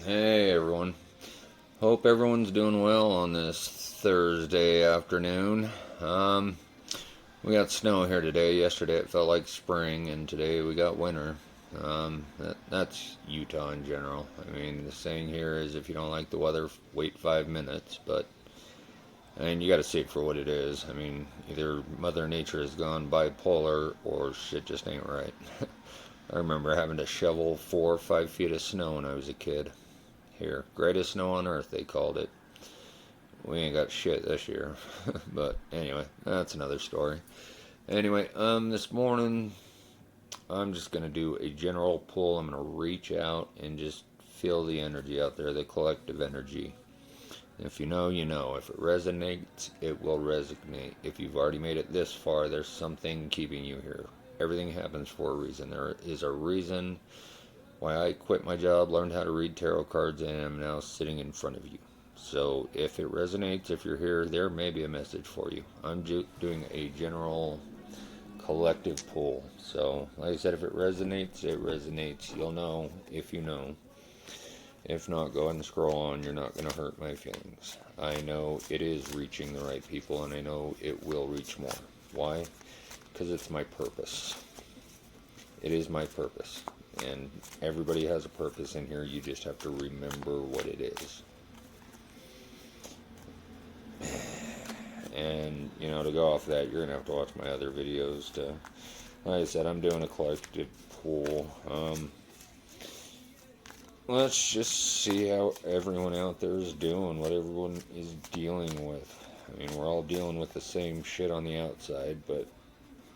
Hey everyone. Hope everyone's doing well on this Thursday afternoon. Um, we got snow here today. Yesterday it felt like spring, and today we got winter. That's Utah in general. I mean, the saying here is if you don't like the weather, wait 5 minutes. But I mean, you got to see it for what it is. I mean, either Mother Nature has gone bipolar or shit just ain't right. I remember having to shovel 4 or 5 feet of snow when I was a kid. Here, greatest snow on earth, they called it. We ain't got shit this year. But anyway, that's another story. Anyway, this morning I'm just gonna do a general pull. I'm gonna reach out and just feel the energy out there, the collective energy. If you know, you know. If it resonates, it will resonate. If you've already made it this far, there's something keeping you here. Everything happens for a reason. There is a reason why I quit my job, learned how to read tarot cards, and am now sitting in front of you. So if it resonates, if you're here, there may be a message for you. I'm doing a general collective pull. So, like I said, if it resonates, it resonates. You'll know if you know. If not, go ahead and scroll on. You're not going to hurt my feelings. I know it is reaching the right people, and I know it will reach more. Why? Because it's my purpose. It is my purpose. And everybody has a purpose in here. You just have to remember what it is. And, to go off that, you're going to have to watch my other videos to, like I said, I'm doing a collective pool. Let's just see how everyone out there is doing, what everyone is dealing with. I mean, we're all dealing with the same shit on the outside, but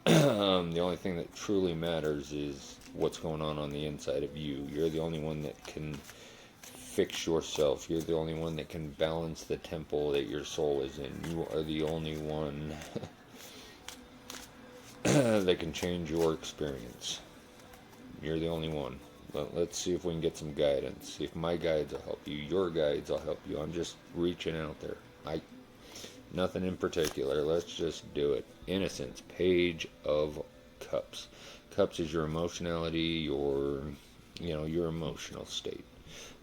the only thing that truly matters is what's going on the inside of you. You're the only one that can fix yourself. You're the only one that can balance the temple that your soul is in. You are the only one that can change your experience. You're the only one. But let's see if we can get some guidance. See if my guides will help you. Your guides will help you. I'm just reaching out there. Nothing in particular. Let's just do it. Innocence. Page of Cups. Cups is your emotionality, your emotional state.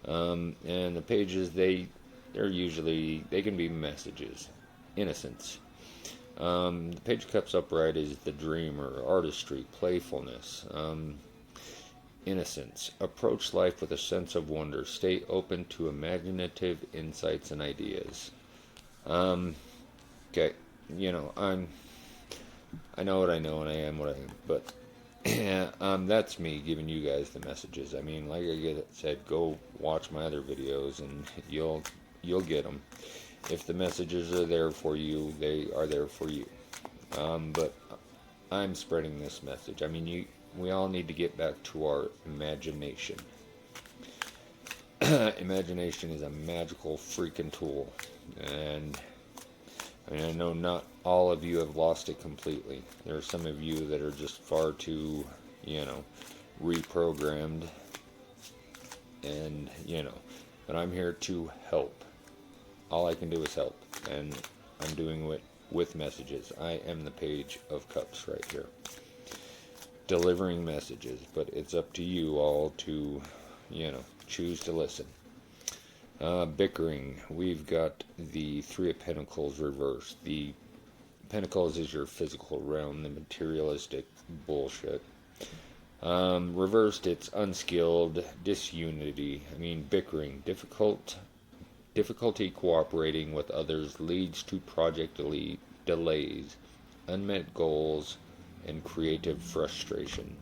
And the pages, they're usually, they can be messages. Innocence. The Page of Cups upright is the dreamer, artistry, playfulness. Innocence. Approach life with a sense of wonder. Stay open to imaginative insights and ideas. Okay, I know what I know and I am what I am, but that's me giving you guys the messages. I mean, like I said, go watch my other videos and you'll get them. If the messages are there for you, they are there for you. But I'm spreading this message. I mean, we all need to get back to our imagination. Imagination is a magical freaking tool, and I mean, I know not all of you have lost it completely. There are some of you that are just far too, reprogrammed, and but I'm here to help. All I can do is help, and I'm doing it with messages. I am the Page of Cups right here, delivering messages, but it's up to you all to, choose to listen. Bickering, we've got the Three of Pentacles reversed. The Pentacles is your physical realm, the materialistic bullshit. Reversed, it's unskilled, disunity. I mean, bickering, difficulty cooperating with others leads to project delays, unmet goals, and creative frustration.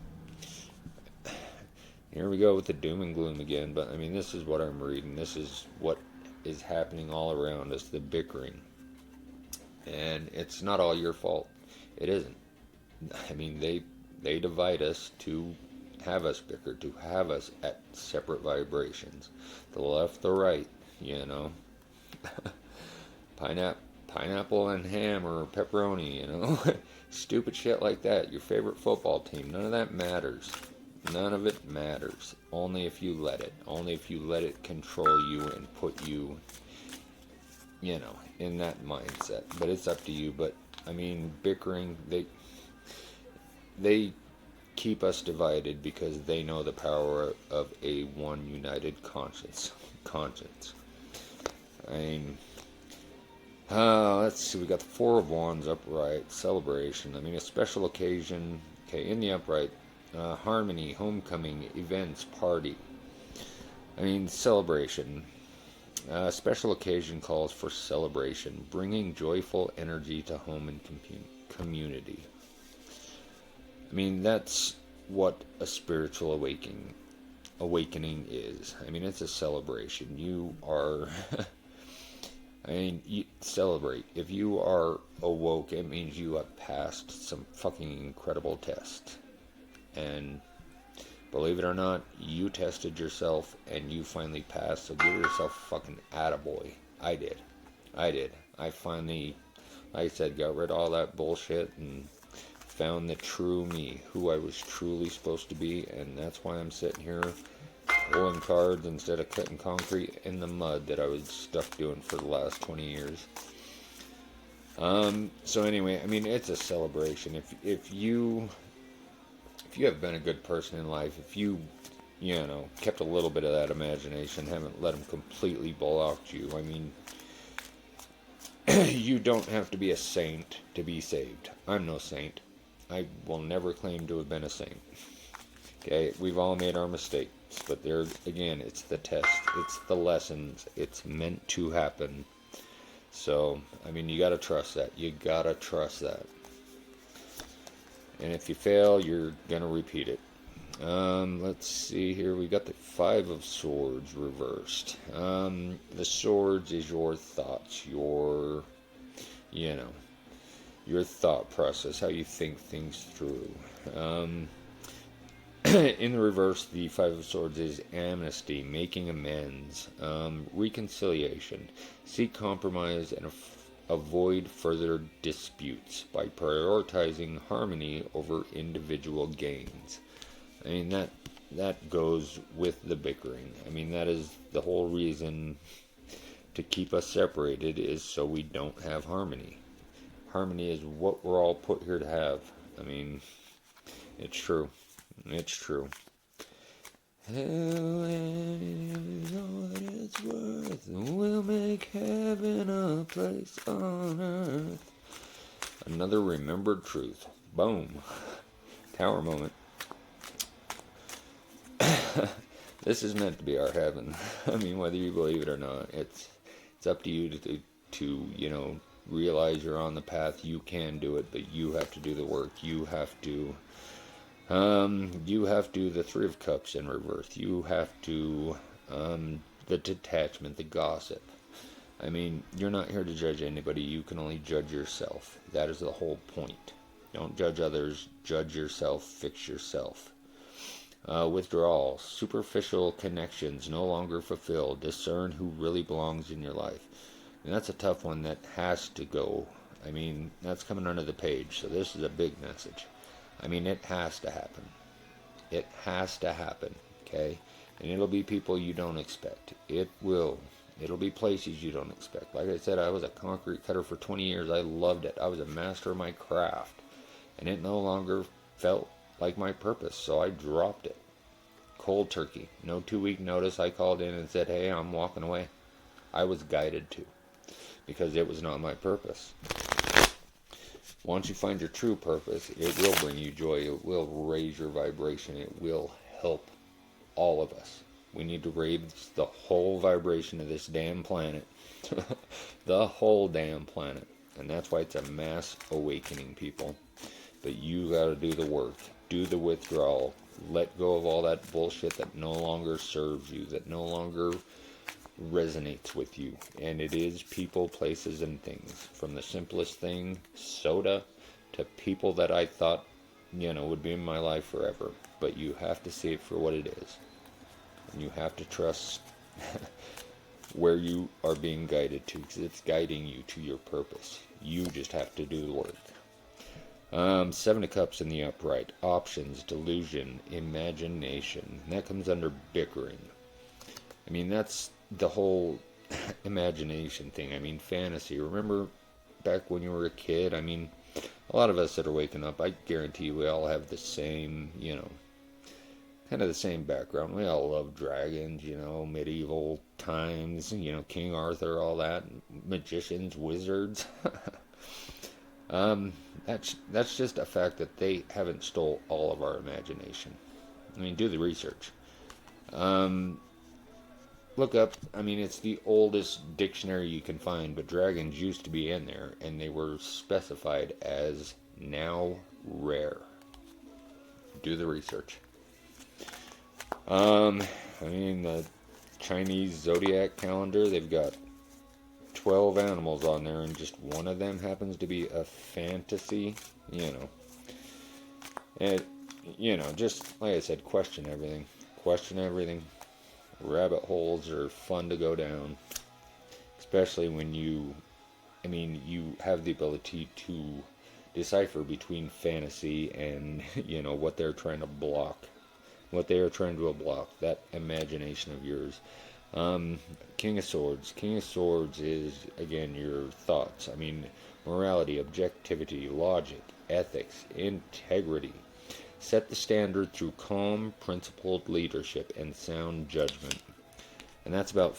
Here we go with the doom and gloom again, but I mean, this is what I'm reading. This is what is happening all around us, the bickering. And it's not all your fault. It isn't. I mean, they divide us to have us bicker, to have us at separate vibrations. The left, the right, Pineapple and ham or pepperoni, Stupid shit like that. Your favorite football team. None of that matters. None of it matters. Only if you let it. Only if you let it control you and put you, in that mindset. But it's up to you. But, I mean, bickering, they keep us divided because they know the power of a one united conscience. I mean, let's see, we got the Four of Wands upright, celebration. I mean, a special occasion. Okay, in the upright, harmony, homecoming, events, party. I mean, celebration. Special occasion calls for celebration, bringing joyful energy to home and community. I mean, that's what a spiritual awakening is. I mean, it's a celebration. You are, I mean, you celebrate. If you are awoke, it means you have passed some fucking incredible test. And believe it or not, you tested yourself and you finally passed, so give yourself a fucking attaboy. I did. I finally, like I said, got rid of all that bullshit and found the true me, who I was truly supposed to be, and that's why I'm sitting here pulling cards instead of cutting concrete in the mud that I was stuck doing for the last 20 years. So anyway, I mean, it's a celebration. If you have been a good person in life, if you kept a little bit of that imagination, haven't let them completely block you, I mean, you don't have to be a saint to be saved. I'm no saint. I will never claim to have been a saint. Okay, we've all made our mistakes, but there, again, it's the test, it's the lessons, it's meant to happen. So, I mean, you gotta trust that. And if you fail, you're gonna repeat it. Let's see here. We got the Five of Swords reversed. The swords is your thoughts, your thought process, how you think things through. In the reverse, the Five of Swords is amnesty, making amends, reconciliation, seek compromise, and avoid further disputes by prioritizing harmony over individual gains. I mean, that goes with the bickering. I mean, that is the whole reason to keep us separated, is so we don't have harmony. Harmony is what we're all put here to have. I mean, it's true. It's true. All that it's worth, we'll make heaven a place on earth. Another remembered truth. Boom. Tower moment. This is meant to be our heaven. I mean, whether you believe it or not, it's up to you to realize you're on the path. You can do it, but you have to do the work. You have to the Three of Cups in reverse. You have to the detachment, the gossip. I mean, you're not here to judge anybody. You can only judge yourself. That is the whole point. Don't judge others. Judge yourself. Fix yourself. Withdrawal. Superficial connections no longer fulfill. Discern who really belongs in your life. And that's a tough one that has to go. I mean, that's coming under the page. So this is a big message. I mean, it has to happen. It has to happen. Okay? And it'll be people you don't expect. It will. It'll be places you don't expect. Like I said, I was a concrete cutter for 20 years. I loved it. I was a master of my craft. And it no longer felt like my purpose. So I dropped it. Cold turkey. No 2-week notice. I called in and said, hey, I'm walking away. I was guided to. Because it was not my purpose. Once you find your true purpose, it will bring you joy. It will raise your vibration. It will help all of us. We need to raise the whole vibration of this damn planet. The whole damn planet. And that's why it's a mass awakening, people. But you got to do the work. Do the withdrawal. Let go of all that bullshit that no longer serves you, that no longer resonates with you. And it is people, places, and things. From the simplest thing, soda, to people that I thought, would be in my life forever. But you have to see it for what it is. And you have to trust where you are being guided to, because it's guiding you to your purpose. You just have to do the work. Seven of Cups in the upright. Options, delusion, imagination. And that comes under bickering. I mean, that's the whole imagination thing. I mean, fantasy. Remember back when you were a kid? I mean, a lot of us that are waking up, I guarantee you we all have the same, kind of the same background. We all love dragons, medieval times, King Arthur, all that, magicians, wizards. That's just a fact that they haven't stole all of our imagination. I mean, do the research. Look up, it's the oldest dictionary you can find, but dragons used to be in there, and they were specified as now rare. Do the research. The Chinese zodiac calendar, they've got 12 animals on there, and just one of them happens to be a fantasy, And, just like I said, question everything. Question everything. Rabbit holes are fun to go down, especially when you have the ability to decipher between fantasy and, what they're trying to block, what they are trying to block, that imagination of yours. King of Swords. King of Swords is, again, your thoughts. Morality, objectivity, logic, ethics, integrity. Set the standard through calm, principled leadership and sound judgment. And that's about,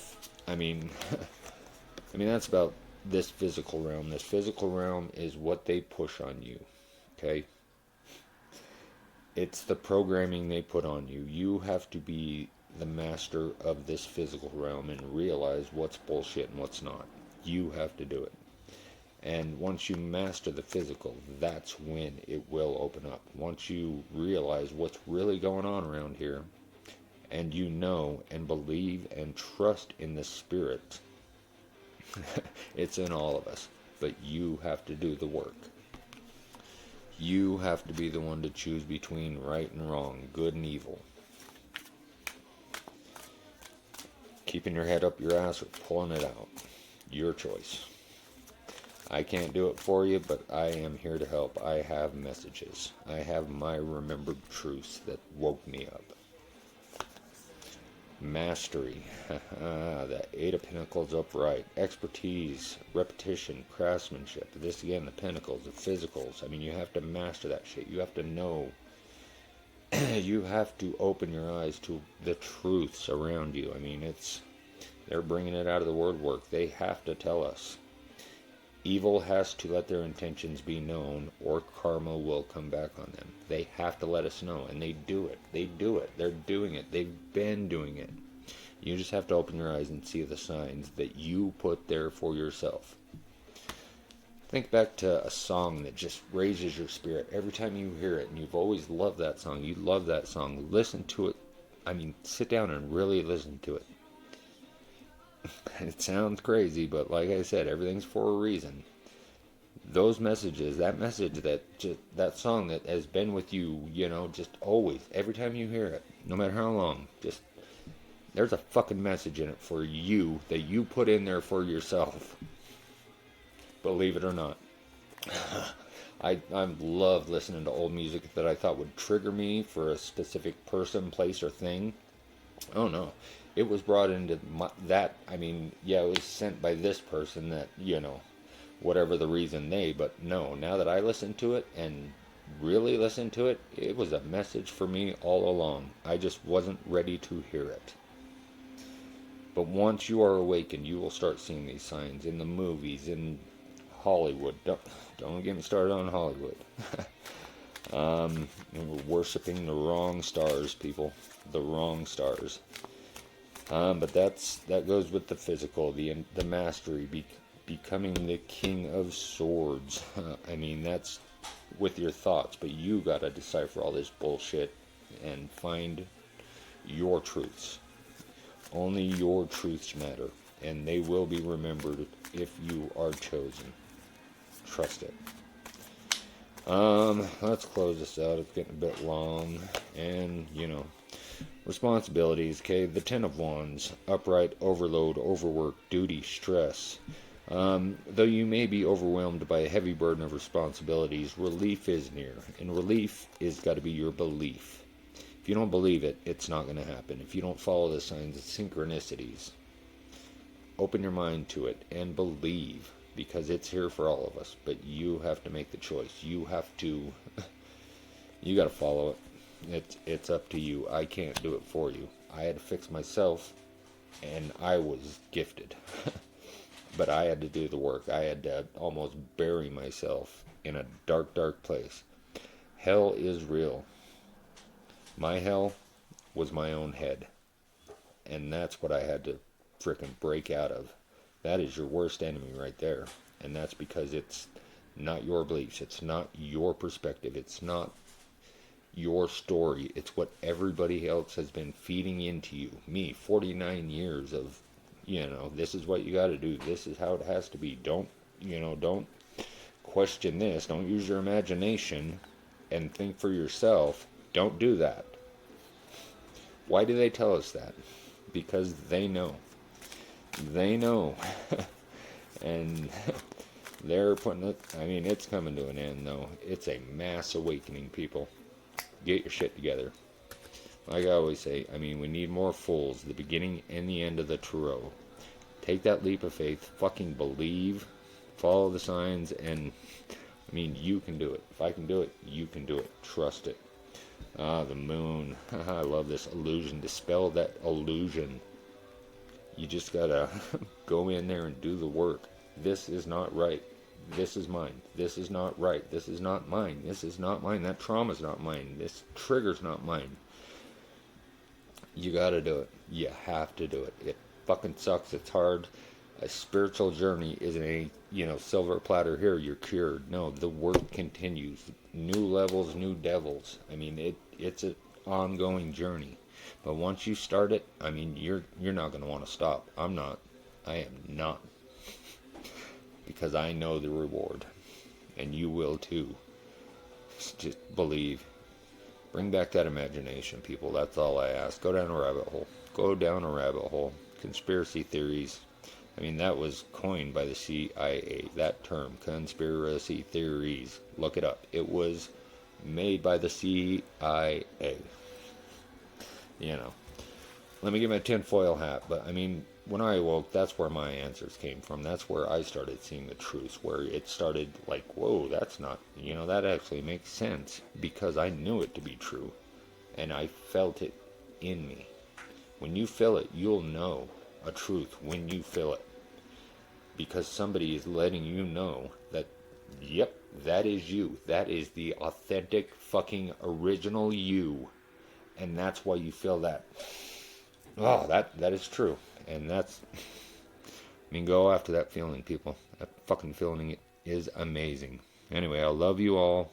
that's about this physical realm. This physical realm is what they push on you, okay? It's the programming they put on you. You have to be the master of this physical realm and realize what's bullshit and what's not. You have to do it. And once you master the physical, that's when it will open up. Once you realize what's really going on around here, and you know and believe and trust in the spirit, it's in all of us. But you have to do the work. You have to be the one to choose between right and wrong, good and evil. Keeping your head up your ass or pulling it out. Your choice. I can't do it for you, but I am here to help. I have messages. I have my remembered truths that woke me up. Mastery. The Eight of Pentacles upright. Expertise, repetition, craftsmanship. This again, the Pentacles, the physicals. You have to master that shit. You have to know. You have to open your eyes to the truths around you. They're bringing it out of the word work. They have to tell us. Evil has to let their intentions be known, or karma will come back on them. They have to let us know, and they do it. They do it. They're doing it. They've been doing it. You just have to open your eyes and see the signs that you put there for yourself. Think back to a song that just raises your spirit every time you hear it, and you've always loved that song. You love that song. Listen to it. Sit down and really listen to it. It sounds crazy, but like I said, everything's for a reason. Those messages, that song that has been with you, just always, every time you hear it, no matter how long, just, there's a fucking message in it for you that you put in there for yourself. Believe it or not. I love listening to old music that I thought would trigger me for a specific person, place, or thing. Oh no. It was brought into it was sent by this person that, whatever the reason but no, now that I listen to it and really listen to it, it was a message for me all along. I just wasn't ready to hear it. But once you are awakened, you will start seeing these signs in the movies, in Hollywood. Don't get me started on Hollywood. We're worshiping the wrong stars, people. The wrong stars. But that goes with the physical, the mastery, becoming the King of Swords. That's with your thoughts, but you gotta decipher all this bullshit and find your truths. Only your truths matter, and they will be remembered if you are chosen. Trust it. Let's close this out. It's getting a bit long, and responsibilities, okay? The Ten of Wands, upright, overload, overwork, duty, stress. Though you may be overwhelmed by a heavy burden of responsibilities, relief is near. And relief is got to be your belief. If you don't believe it, it's not going to happen. If you don't follow the signs of synchronicities, open your mind to it and believe. because it's here for all of us. But you have to make the choice. You got to follow it. It's up to you. I can't do it for you. I had to fix myself, and I was gifted. But I had to do the work. I had to almost bury myself in a dark, dark place. Hell is real. My hell was my own head. And that's what I had to frickin' break out of. That is your worst enemy right there. And that's because it's not your beliefs. It's not your perspective. It's not your story. It's what everybody else has been feeding into you. Me, 49 years of, this is what you got to do. This is how it has to be. Don't question this. Don't use your imagination and think for yourself. Don't do that. Why do they tell us that? Because they know. They know. And they're putting it, it's coming to an end, though. It's a mass awakening, people. Get your shit together. Like I always say, we need more fools, the beginning and the end of the Tarot. Take that leap of faith, fucking believe, follow the signs, and, you can do it. If I can do it, you can do it. Trust it. The moon. I love this illusion. Dispel that illusion. You just gotta go in there and do the work. This is not right. This is mine. This is not right. This is not mine. This is not mine. That trauma's not mine. This trigger's not mine. You gotta do it. You have to do it. It fucking sucks. It's hard. A spiritual journey isn't a, silver platter here, you're cured. No, the work continues. New levels, new devils. It's an ongoing journey. But once you start it, you're not going to want to stop. I'm not. I am not. Because I know the reward. And you will too. Just believe. Bring back that imagination, people. That's all I ask. Go down a rabbit hole. Go down a rabbit hole. Conspiracy theories. That was coined by the CIA. That term, conspiracy theories. Look it up. It was made by the CIA. Let me get my tinfoil hat. But, when I awoke, that's where my answers came from. That's where I started seeing the truth. Where it started like, whoa, that's not, that actually makes sense. Because I knew it to be true. And I felt it in me. When you feel it, you'll know a truth when you feel it. Because somebody is letting you know that, yep, that is you. That is the authentic, fucking original you. And that's why you feel that. Oh, that is true. And that's, go after that feeling, people. That fucking feeling is amazing. Anyway, I love you all.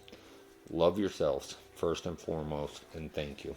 Love yourselves, first and foremost. And thank you.